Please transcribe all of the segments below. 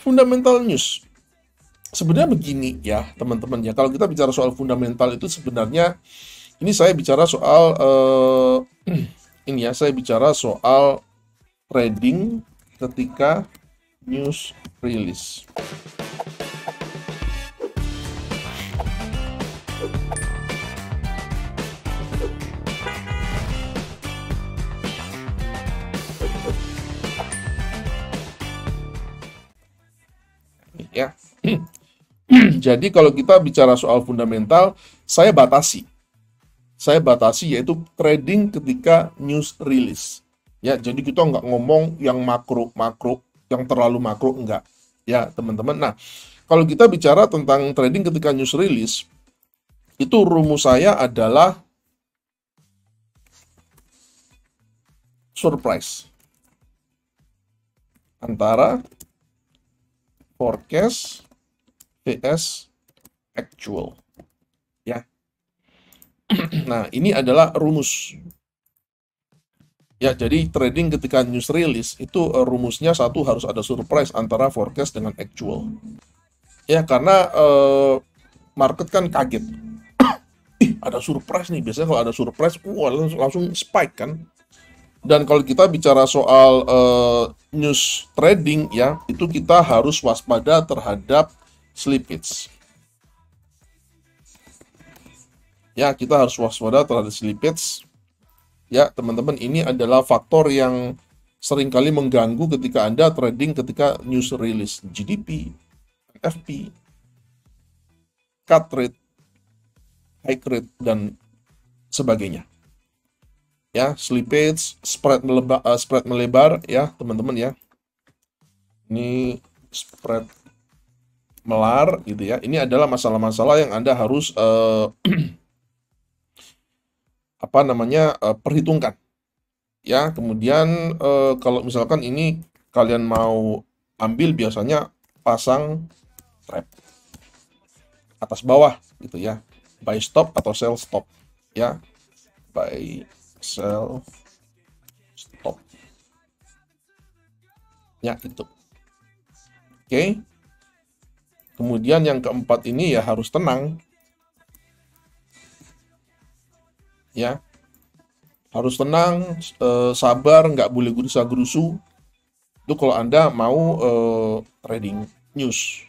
Fundamental news. Sebenarnya begini ya, teman-teman ya. Kalau kita bicara soal fundamental itu sebenarnya ini saya bicara soal ini ya, saya bicara soal trading ketika news release. Ya. Jadi kalau kita bicara soal fundamental, saya batasi. Saya batasi yaitu trading ketika news release. Ya, jadi kita nggak ngomong yang makro-makro, yang terlalu makro enggak. Ya, teman-teman. Nah, kalau kita bicara tentang trading ketika news release, itu rumus saya adalah surprise antara forecast vs actual. Ya. Nah, ini adalah rumus. Ya, jadi trading ketika news release itu rumusnya satu harus ada surprise antara forecast dengan actual. Ya, karena market kan kaget. Ih, ada surprise nih. Biasanya kalau ada surprise, langsung spike kan. Dan kalau kita bicara soal news trading ya, itu kita harus waspada terhadap slippage. Ya, kita harus waspada terhadap slippage. Ya, teman-teman, ini adalah faktor yang seringkali mengganggu ketika Anda trading ketika news release. GDP, NFP, cut rate, high rate, dan sebagainya. Ya, slippage, spread melebar ya, teman-teman ya. Ini spread melar gitu ya. Ini adalah masalah-masalah yang Anda harus perhitungkan. Ya, kemudian kalau misalkan ini kalian mau ambil biasanya pasang trap atas bawah gitu ya. Buy stop atau sell stop ya. Buy sell stop. Ya, itu. Oke. Kemudian yang keempat ini ya harus tenang. Ya. Harus tenang, sabar, nggak boleh gerusa-gerusu. Itu kalau Anda mau trading news.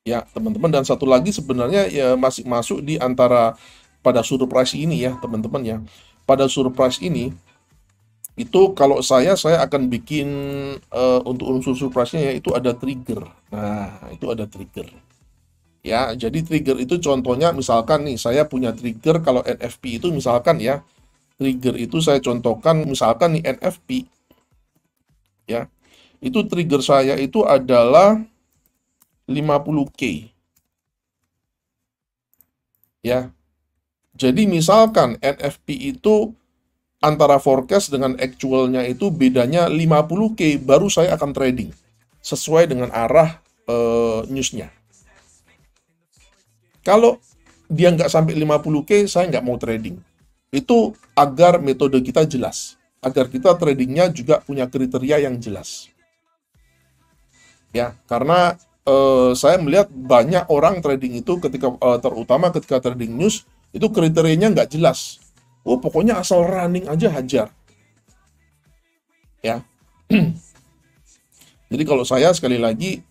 Ya, teman-teman. Dan satu lagi sebenarnya ya masih masuk di antara pada surprise ini ya, teman-teman ya. Pada surprise ini, itu kalau saya akan bikin untuk unsur surprise-nya yaitu ada trigger. Nah, itu ada trigger. Ya, jadi trigger itu contohnya misalkan nih, saya punya trigger kalau NFP itu misalkan ya, trigger itu saya contohkan misalkan nih NFP. Ya, itu trigger saya itu adalah 50K. Ya, jadi misalkan NFP itu antara forecast dengan actualnya itu bedanya 50K, baru saya akan trading sesuai dengan arah newsnya. Kalau dia nggak sampai 50K, saya nggak mau trading. Itu agar metode kita jelas, agar kita tradingnya juga punya kriteria yang jelas. Ya, karena saya melihat banyak orang trading itu ketika terutama ketika trading news itu kriterianya nggak jelas. Oh, pokoknya asal running aja hajar. Ya. Jadi kalau saya sekali lagi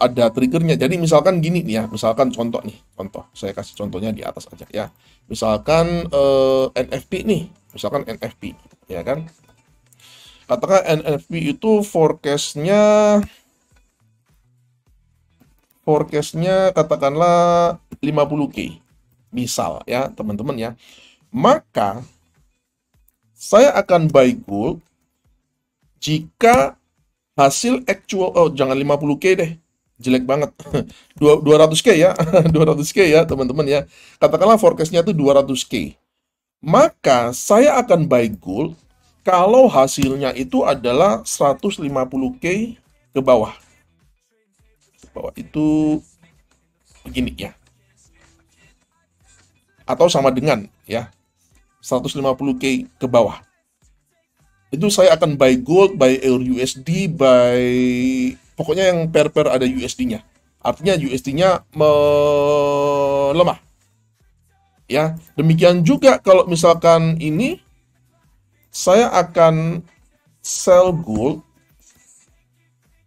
ada triggernya. Jadi misalkan gini nih ya, misalkan contoh. Saya kasih contohnya di atas aja ya. Misalkan NFP nih, misalkan NFP, ya kan? Katakan NFP itu forecastnya katakanlah 50K. Misal ya, teman-teman ya. Maka saya akan buy gold jika hasil actual, jangan 50K deh, jelek banget. 200K ya, 200K ya teman-teman ya. Katakanlah forecastnya itu 200K. Maka saya akan buy gold kalau hasilnya itu adalah 150K ke bawah. Ke bawah itu begini ya. Atau sama dengan ya, 150K ke bawah. Itu saya akan buy gold, buy EURUSD, buy Pokoknya yang pair-pair ada USD-nya. Artinya USD-nya melemah. Ya, demikian juga kalau misalkan ini saya akan sell gold,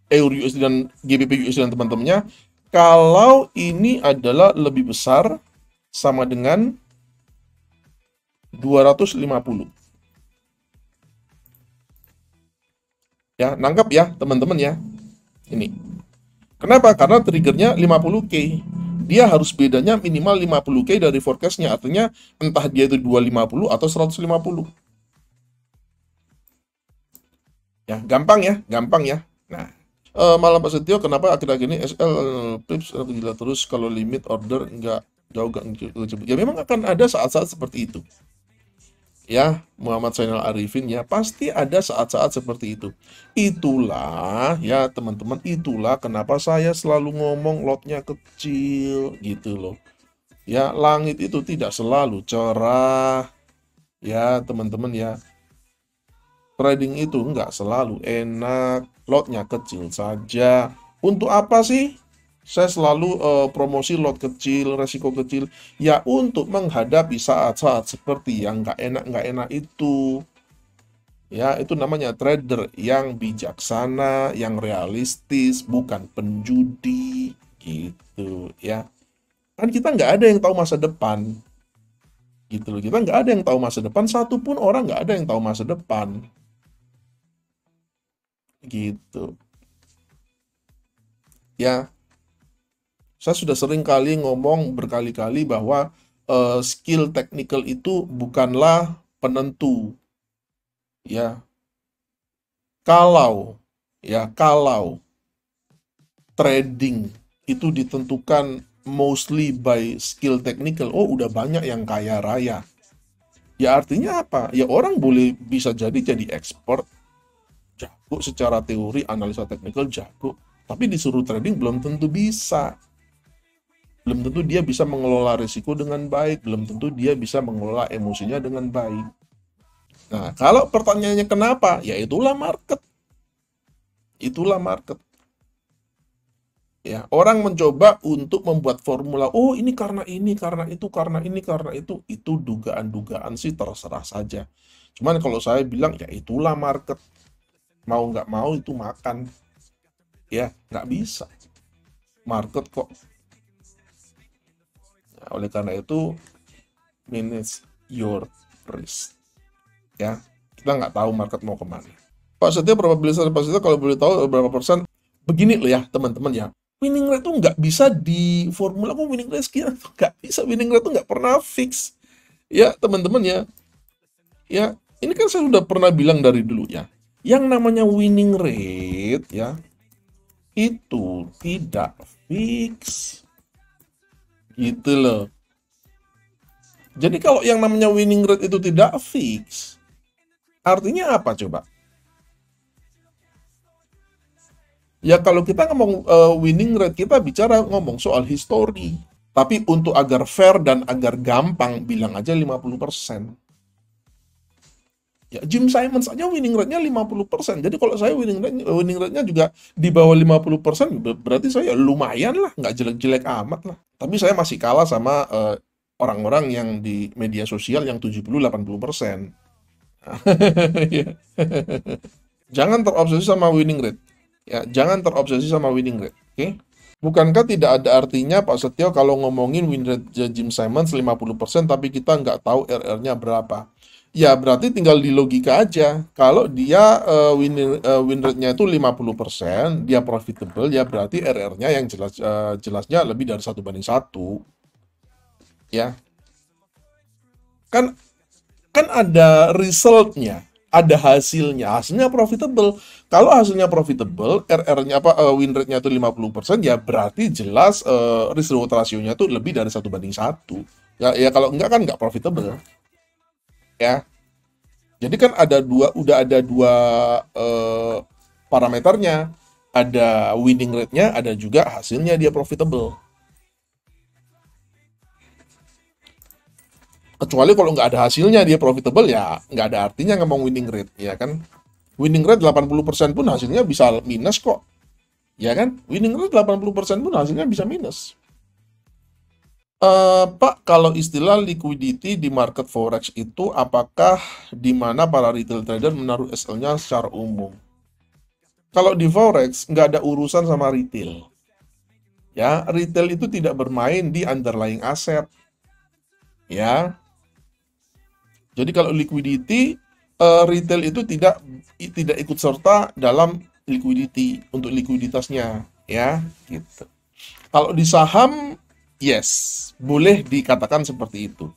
Euro USD dan GBP USD dan teman-temannya, kalau ini adalah lebih besar sama dengan 250. Ya, nangkap ya teman-teman ya. Ini. Kenapa? Karena triggernya 50K. Dia harus bedanya minimal 50K dari forecast-nya. Artinya entah dia itu 250 atau 150. Ya, gampang ya, gampang ya. Nah, malam Pak Setio, kenapa akhir-akhir ini SL Pips gila terus kalau limit order nggak jauh nggak cepet. Ya memang akan ada saat-saat seperti itu. Ya, Muhammad Zainal Arifin ya, pasti ada saat-saat seperti itu. Itulah ya teman-teman, itulah kenapa saya selalu ngomong lotnya kecil gitu loh. Ya, langit itu tidak selalu cerah. Ya, teman-teman ya. Trading itu nggak selalu enak, lotnya kecil saja. Untuk apa sih? Saya selalu promosi lot kecil, resiko kecil, ya untuk menghadapi saat-saat seperti yang nggak enak itu. Ya, itu namanya trader yang bijaksana, yang realistis, bukan penjudi, gitu ya. Kan kita nggak ada yang tahu masa depan, gitu loh. Kita nggak ada yang tahu masa depan, satupun orang nggak ada yang tahu masa depan, gitu. Ya, saya sudah sering kali ngomong berkali-kali bahwa skill technical itu bukanlah penentu. Ya, kalau trading itu ditentukan mostly by skill technical, oh udah banyak yang kaya raya. Ya artinya apa? Ya orang boleh bisa jadi expert, jago secara teori, analisa teknikal jago, tapi disuruh trading belum tentu bisa. Belum tentu dia bisa mengelola risiko dengan baik, belum tentu dia bisa mengelola emosinya dengan baik. Nah, kalau pertanyaannya kenapa? Ya itulah market. Itulah market. Ya, orang mencoba untuk membuat formula, oh ini karena ini, karena itu, karena ini, karena itu dugaan-dugaan sih terserah saja. Cuman kalau saya bilang, ya itulah market. Mau nggak mau itu makan. Ya, nggak bisa. Market kok. Nah, oleh karena itu, manage your risk. Ya, kita nggak tahu market mau kemana. Pak Setia, probabilitas Pak Setia kalau boleh tahu berapa persen? Begini loh ya teman-teman ya, winning rate itu nggak bisa di formula. Kok winning rate sekian? Nggak bisa, winning rate itu nggak pernah fix. Ya teman-teman ya, ya ini kan saya sudah pernah bilang dari dulu ya, yang namanya winning rate ya itu tidak fix, gitu loh. Jadi kalau yang namanya winning rate itu tidak fix, artinya apa coba? Ya kalau kita ngomong winning rate, kita bicara ngomong soal history. Tapi untuk agar fair dan agar gampang, bilang aja 50%. Ya, Jim Simons aja winning rate-nya 50%. Jadi kalau saya winning rate-nya juga di bawah 50%, berarti saya lumayan lah, nggak jelek-jelek amat lah. Tapi saya masih kalah sama orang-orang yang di media sosial yang 70-80%. Jangan terobsesi sama winning rate. Ya, jangan terobsesi sama winning rate. Oke? Bukankah tidak ada artinya Pak Setio kalau ngomongin win rate Jim Simons 50% tapi kita nggak tahu RR-nya berapa? Ya berarti tinggal di logika aja. Kalau dia win rate-nya itu 50%, dia profitable, ya berarti RR-nya yang jelasnya lebih dari 1:1. Ya. Kan ada result-nya, ada hasilnya profitable. Kalau hasilnya profitable, RR-nya win rate-nya itu 50%, ya berarti jelas risk reward ratio-nya itu lebih dari 1:1. Ya kalau enggak kan enggak profitable. Ya. Jadi kan udah ada dua parameternya. Ada winning rate-nya, ada juga hasilnya dia profitable. Kecuali kalau nggak ada hasilnya dia profitable, ya nggak ada artinya ngomong winning rate, ya kan? Winning rate 80% pun hasilnya bisa minus kok. Ya kan? Winning rate 80% pun hasilnya bisa minus. Pak, kalau istilah liquidity di market forex itu apakah di mana para retail trader menaruh SL-nya secara umum? Kalau di forex nggak ada urusan sama retail. Ya, retail itu tidak bermain di underlying aset. Ya, jadi kalau liquidity, retail itu tidak ikut serta dalam liquidity untuk likuiditasnya, ya, gitu. Kalau di saham, yes, boleh dikatakan seperti itu.